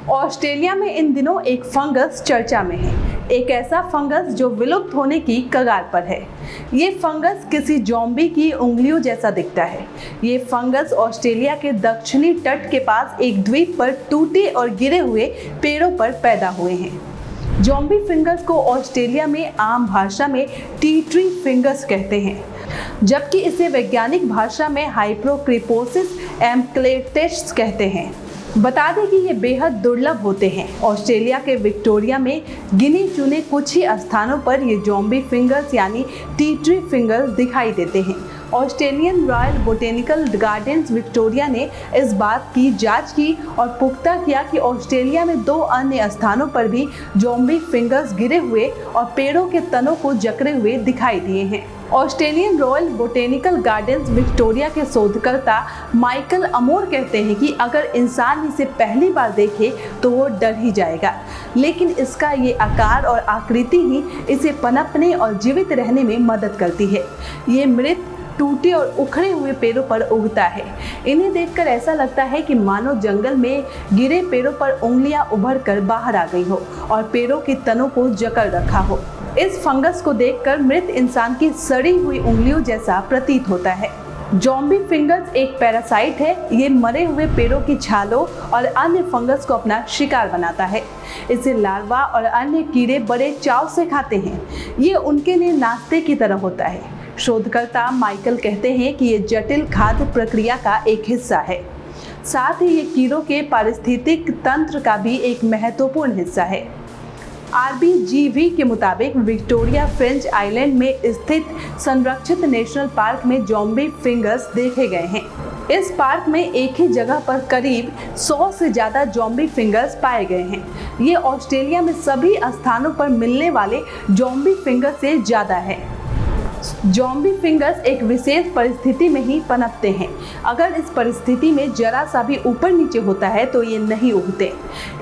Australia में इन दिनों एक फंगस चर्चा में है। एक ऐसा फंगस जो विलुप्त होने की कगार पर है। ये फंगस किसी ज़ॉम्बी की उंगलियों जैसा दिखता है। ये फंगस ऑस्ट्रेलिया के दक्षिणी तट के पास एक द्वीप पर टूटे और गिरे हुए पेड़ों पर पैदा हुए हैं। ज़ॉम्बी फिंगस को ऑस्ट्रेलिया में आम भाषा में टी ट्री फिंगस कहते हैं, जबकि इसे वैज्ञानिक भाषा में हाइप्रोक्रिपोसिस एम्क्लेटेट्स कहते हैं। बता दें कि ये बेहद दुर्लभ होते हैं। ऑस्ट्रेलिया के विक्टोरिया में गिने चुने कुछ ही स्थानों पर ये ज़ॉम्बी फिंगर्स यानी टी ट्री फिंगर्स दिखाई देते हैं। Australian royal botanical gardens Victoria ने इस बात की जांच की और पुख्ता किया कि ऑस्ट्रेलिया में 2 अन्य स्थानों पर भी ज़ॉम्बी फिंगर्स गिरे हुए और पेड़ों के तनों को जकड़े हुए दिखाई दिए हैं। Australian royal botanical gardens Victoria के शोधकर्ता माइकल अमोर कहते हैं कि अगर इंसान इसे पहली बार देखे तो वो डर ही जाएगा, लेकिन इसका ये आकार और आकृति ही इसे पनपने और जीवित रहने में मदद करती है। ये मृत, टूटे और उखड़े हुए पेड़ों पर उगता है। इन्हें देखकर ऐसा लगता है कि मानो जंगल में गिरे पेड़ों पर उंगलियां उभर कर बाहर आ गई हो और पेड़ों की तनों को जकड़ रखा हो। इस फंगस को देखकर मृत इंसान की सड़ी हुई उंगलियों जैसा प्रतीत होता है। ज़ॉम्बी फिंगस एक पैरासाइट है। ये मरे हुए पेड़ों की छालों और अन्य फंगस को अपना शिकार बनाता है। इसे लार्वा और अन्य कीड़े बड़े चाव से खाते हैं। ये उनके लिए नाश्ते की तरह होता है। शोधकर्ता माइकल कहते हैं कि ये जटिल खाद्य प्रक्रिया का एक हिस्सा है। साथ ही ये कीड़ों के पारिस्थितिक तंत्र का भी एक महत्वपूर्ण हिस्सा है। RBGV के मुताबिक विक्टोरिया फ्रेंच आइलैंड में स्थित संरक्षित नेशनल पार्क में ज़ॉम्बी फिंगर्स देखे गए हैं। इस पार्क में एक ही जगह पर करीब 100 से ज़्यादा ज़ॉम्बी फिंगर्स पाए गए हैं। ये ऑस्ट्रेलिया में सभी स्थानों पर मिलने वाले ज़ॉम्बी फिंगर्स से ज़्यादा है। ज़ॉम्बी फिंगर्स एक विशेष परिस्थिति में ही पनपते हैं। अगर इस परिस्थिति में जरा सा भी ऊपर नीचे होता है तो ये नहीं उगते।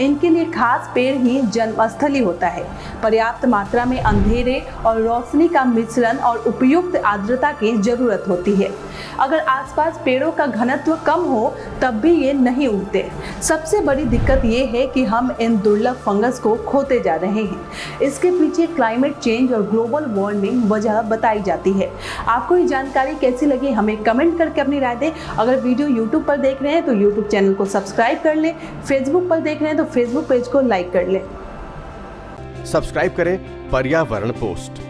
इनके लिए खास पेड़ ही जन्मस्थली होता है। पर्याप्त मात्रा में अंधेरे और रोशनी का मिश्रण और उपयुक्त आर्द्रता की जरूरत होती है। अगर आसपास पेड़ों का घनत्व कम हो तब भी ये नहीं उगते। सबसे बड़ी दिक्कत ये है कि हम इन दुर्लभ फंगस को खोते जा रहे हैं। इसके पीछे क्लाइमेट चेंज और ग्लोबल वार्मिंग वजह बताई जाती है। आपको ये जानकारी कैसी लगी हमें कमेंट करके अपनी राय दें। अगर वीडियो यूट्यूब पर देख रहे हैं तो यूट्यूब चैनल को सब्सक्राइब कर लें। फेसबुक पर देख रहे हैं तो फेसबुक पेज को लाइक कर लें। सब्सक्राइब करें पर्यावरण पोस्ट।